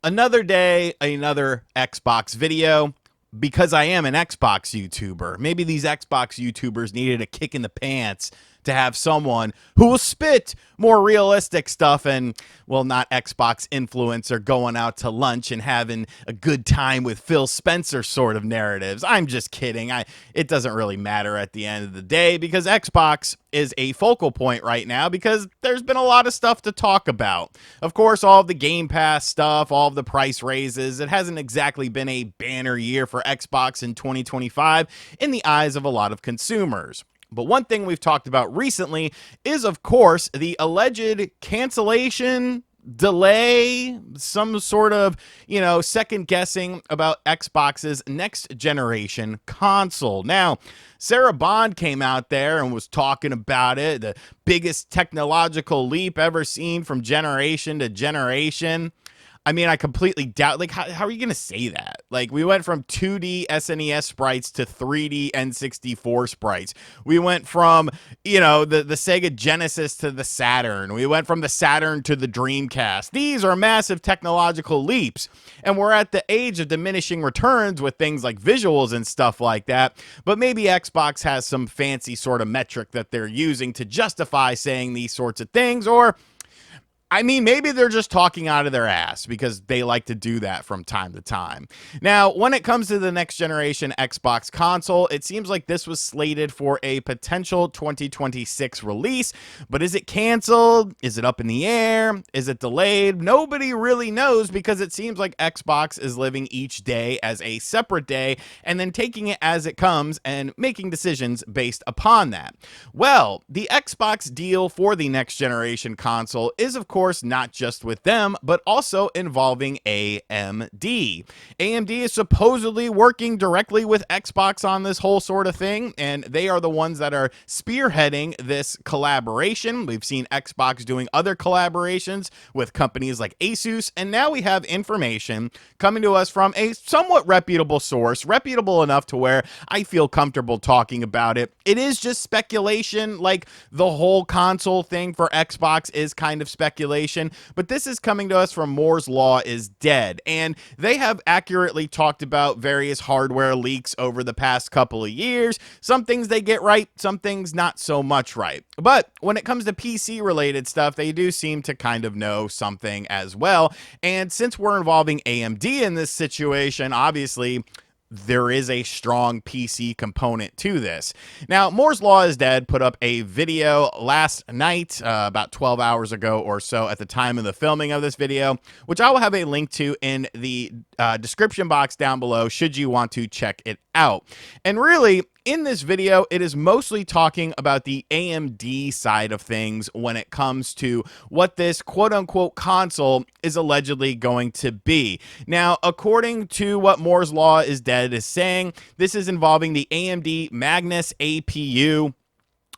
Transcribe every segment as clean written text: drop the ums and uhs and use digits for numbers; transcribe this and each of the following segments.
Another day, another Xbox video. Because I am an Xbox YouTuber, maybe these Xbox YouTubers needed a kick in the pants to have someone who will spit more realistic stuff and, well, not Xbox influencer going out to lunch and having a good time with Phil Spencer sort of narratives. I'm just kidding. It doesn't really matter at the end of the day because Xbox is a focal point right now because there's been a lot of stuff to talk about. Of course, all of the Game Pass stuff, all of the price raises. It hasn't exactly been a banner year for Xbox in 2025 in the eyes of a lot of consumers. But one thing we've talked about recently is, of course, the alleged cancellation, delay, some sort of, second guessing about Xbox's next generation console. Now, Sarah Bond came out there and was talking about it, the biggest technological leap ever seen from generation to generation. I mean, I completely doubt, like, how are you going to say that? Like, we went from 2D SNES sprites to 3D N64 sprites. We went from, the Sega Genesis to the Saturn. We went from the Saturn to the Dreamcast. These are massive technological leaps. And we're at the age of diminishing returns with things like visuals and stuff like that. But maybe Xbox has some fancy sort of metric that they're using to justify saying these sorts of things, or maybe they're just talking out of their ass because they like to do that from time to time. Now, when it comes to the next generation Xbox console, it seems like this was slated for a potential 2026 release, but is it canceled? Is it up in the air? Is it delayed? Nobody really knows because it seems like Xbox is living each day as a separate day and then taking it as it comes and making decisions based upon that. Well, the Xbox deal for the next generation console is, of course, not just with them, but also involving AMD. AMD is supposedly working directly with Xbox on this whole sort of thing, and they are the ones that are spearheading this collaboration. We've seen Xbox doing other collaborations with companies like Asus, and now we have information coming to us from a somewhat reputable source, reputable enough to where I feel comfortable talking about it. It is just speculation, like the whole console thing for Xbox is kind of speculation. But this is coming to us from Moore's Law is Dead, and they have accurately talked about various hardware leaks over the past couple of years. Some things they get right, some things not so much right. But when it comes to PC related stuff, they do seem to kind of know something as well. And since we're involving AMD in this situation, obviously there is a strong PC component to this. Now, Moore's Law is Dead put up a video last night, about 12 hours ago or so at the time of the filming of this video, which I will have a link to in the description box down below should you want to check it out. And really, in this video, it is mostly talking about the AMD side of things when it comes to what this quote-unquote console is allegedly going to be. Now, according to what Moore's Law is Dead is saying, this is involving the AMD Magnus APU,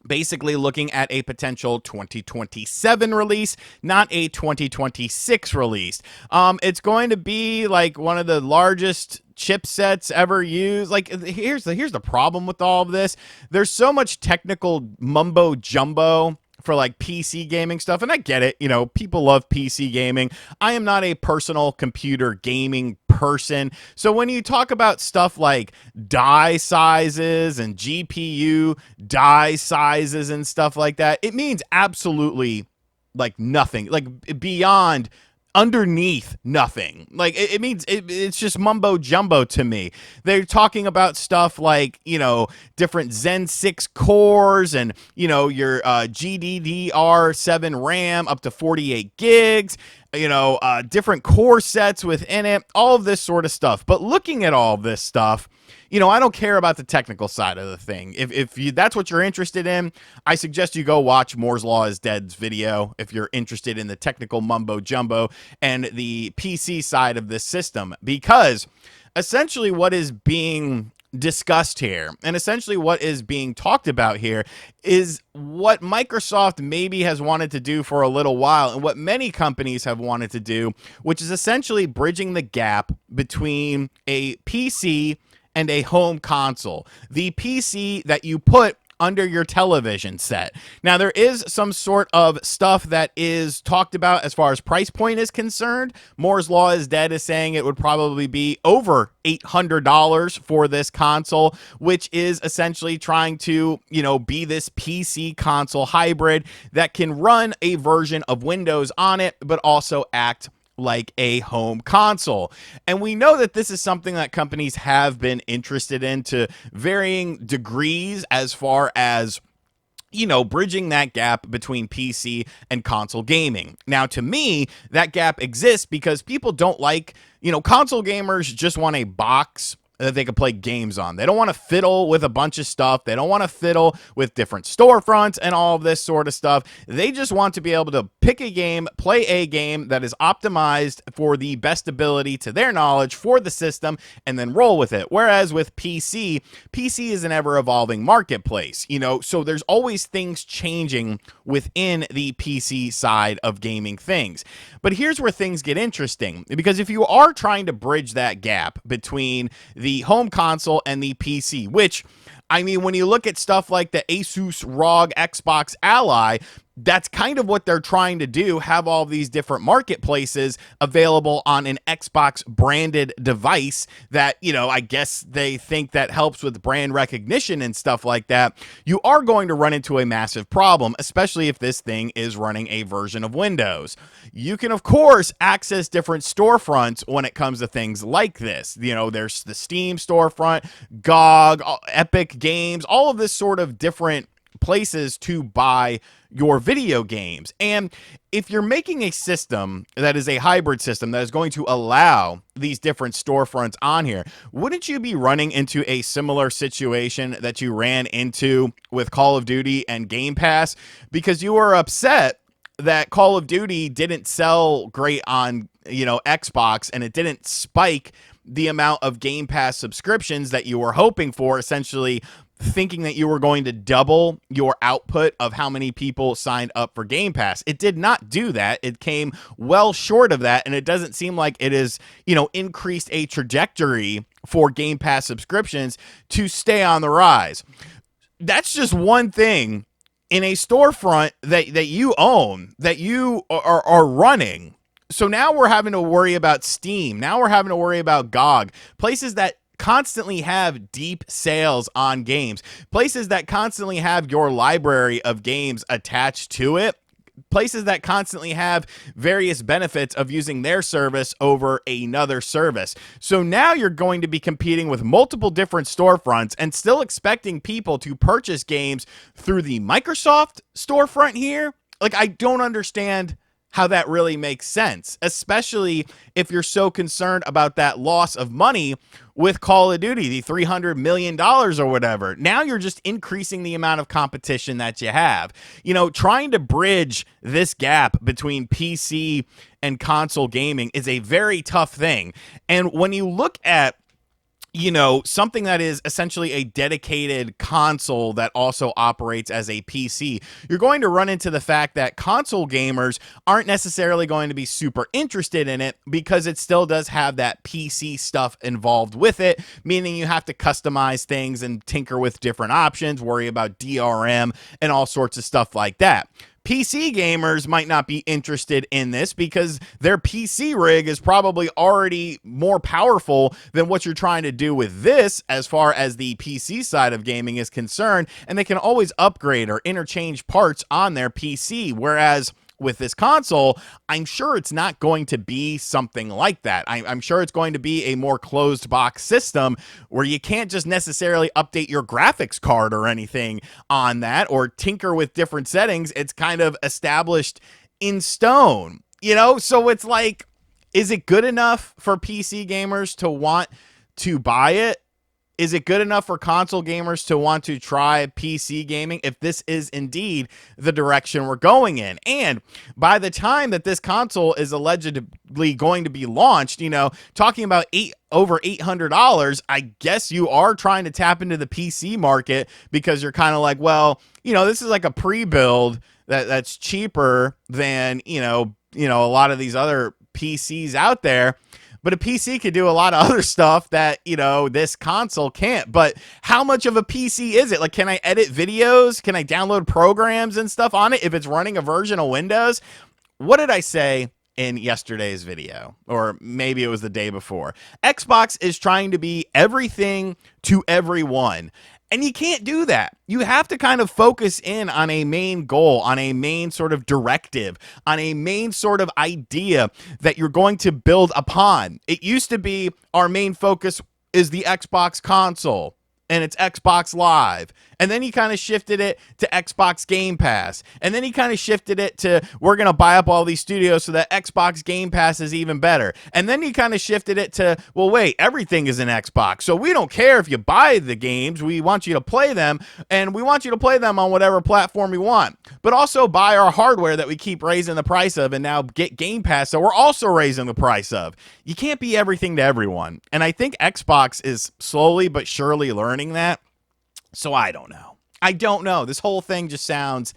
basically looking at a potential 2027 release, not a 2026 release. It's going to be like one of the largest chipsets ever used. Like, here's the problem with all of this. There's so much technical mumbo jumbo for like PC gaming stuff, and I get it, people love PC gaming. I am not a personal computer gaming person, so when you talk about stuff like die sizes and GPU die sizes and stuff like that, it means absolutely like nothing, like beyond underneath nothing. Like it means it's just mumbo jumbo to me. They're talking about stuff like, different Zen 6 cores and, your GDDR7 RAM up to 48 gigs, different core sets within it, all of this sort of stuff. But looking at all of this stuff, I don't care about the technical side of the thing. If that's what you're interested in, I suggest you go watch Moore's Law is Dead's video if you're interested in the technical mumbo jumbo and the PC side of this system, because essentially what is being discussed here and essentially what is being talked about here is what Microsoft maybe has wanted to do for a little while and what many companies have wanted to do, which is essentially bridging the gap between a PC and a home console. The PC that you put under your television set. Now, there is some sort of stuff that is talked about as far as price point is concerned. Moore's Law is Dead is saying it would probably be over $800 for this console, which is essentially trying to, be this PC console hybrid that can run a version of Windows on it, but also act like a home console. And we know that this is something that companies have been interested in to varying degrees as far as bridging that gap between PC and console gaming. Now, to me, that gap exists because people don't like, console gamers just want a box that they can play games on. They don't want to fiddle with a bunch of stuff. They don't want to fiddle with different storefronts and all of this sort of stuff. They just want to be able to pick a game, play a game that is optimized for the best ability to their knowledge for the system, and then roll with it. Whereas with PC is an ever-evolving marketplace, so there's always things changing within the PC side of gaming things. But here's where things get interesting, because if you are trying to bridge that gap between the home console and the PC, which, when you look at stuff like the Asus ROG Xbox Ally, that's kind of what they're trying to do, have all these different marketplaces available on an Xbox branded device that, I guess they think that helps with brand recognition and stuff like that. You are going to run into a massive problem, especially if this thing is running a version of Windows. You can, of course, access different storefronts when it comes to things like this. There's the Steam storefront, GOG, Epic Games, all of this sort of different places to buy your video games. And if you're making a system that is a hybrid system that is going to allow these different storefronts on here, wouldn't you be running into a similar situation that you ran into with Call of Duty and Game Pass? Because you were upset that Call of Duty didn't sell great on, Xbox, and it didn't spike the amount of Game Pass subscriptions that you were hoping for, essentially thinking that you were going to double your output of how many people signed up for Game Pass. It did not do that. It came well short of that, and it doesn't seem like it is, increased a trajectory for Game Pass subscriptions to stay on the rise. That's just one thing in a storefront that you own, that you are running. So now we're having to worry about Steam. Now we're having to worry about GOG, places that constantly have deep sales on games, places that constantly have your library of games attached to it, places that constantly have various benefits of using their service over another service. So now you're going to be competing with multiple different storefronts and still expecting people to purchase games through the Microsoft storefront here. I don't understand how that really makes sense, especially if you're so concerned about that loss of money with Call of Duty, the $300 million or whatever. Now you're just increasing the amount of competition that you have. Trying to bridge this gap between PC and console gaming is a very tough thing. And when you look at something that is essentially a dedicated console that also operates as a PC, you're going to run into the fact that console gamers aren't necessarily going to be super interested in it because it still does have that PC stuff involved with it, meaning you have to customize things and tinker with different options, worry about DRM and all sorts of stuff like that. PC gamers might not be interested in this because their PC rig is probably already more powerful than what you're trying to do with this as far as the PC side of gaming is concerned, and they can always upgrade or interchange parts on their PC, whereas with this console, I'm sure it's not going to be something like that. I'm sure it's going to be a more closed box system where you can't just necessarily update your graphics card or anything on that or tinker with different settings. It's kind of established in stone, So it's like, is it good enough for PC gamers to want to buy it? Is it good enough for console gamers to want to try PC gaming if this is indeed the direction we're going in? And by the time that this console is allegedly going to be launched, talking about over $800, I guess you are trying to tap into the PC market because you're kind of like, well, this is like a pre-build that's cheaper than, a lot of these other PCs out there. But a PC could do a lot of other stuff that, this console can't. But how much of a PC is it? Like, can I edit videos? Can I download programs and stuff on it if it's running a version of Windows? What did I say in yesterday's video? Or maybe it was the day before. Xbox is trying to be everything to everyone. And you can't do that. You have to kind of focus in on a main goal, on a main sort of directive, on a main sort of idea that you're going to build upon. It used to be our main focus is the Xbox console and it's Xbox Live. And then he kind of shifted it to Xbox Game Pass. And then he kind of shifted it to, we're going to buy up all these studios so that Xbox Game Pass is even better. And then he kind of shifted it to, well, wait, everything is an Xbox. So we don't care if you buy the games. We want you to play them, and we want you to play them on whatever platform you want. But also buy our hardware that we keep raising the price of, and now get Game Pass, so we're also raising the price of. You can't be everything to everyone. And I think Xbox is slowly but surely learning that. So I don't know. I don't know. This whole thing just sounds,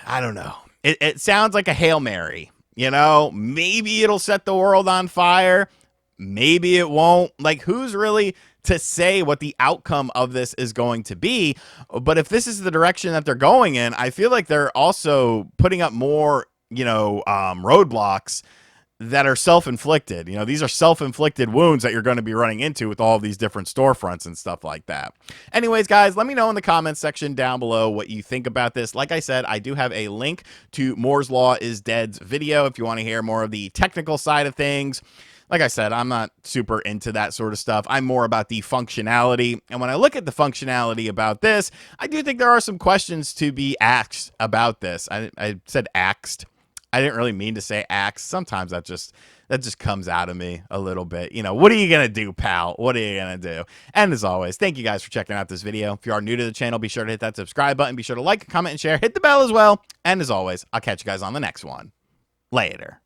I don't know. It sounds like a Hail Mary. Maybe it'll set the world on fire. Maybe it won't. Like, who's really to say what the outcome of this is going to be? But if this is the direction that they're going in, I feel like they're also putting up more, roadblocks that are self-inflicted. These are self-inflicted wounds that you're going to be running into with all of these different storefronts and stuff like that. Anyways, guys, let me know in the comments section down below what you think about this. Like I said, I do have a link to Moore's Law is Dead's video if you want to hear more of the technical side of things. Like I said, I'm not super into that sort of stuff. I'm more about the functionality. And when I look at the functionality about this, I do think there are some questions to be asked about this. I said asked. I didn't really mean to say axe. Sometimes that just comes out of me a little bit. What are you going to do, pal? What are you going to do? And as always, thank you guys for checking out this video. If you are new to the channel, be sure to hit that subscribe button. Be sure to like, comment, and share. Hit the bell as well. And as always, I'll catch you guys on the next one. Later.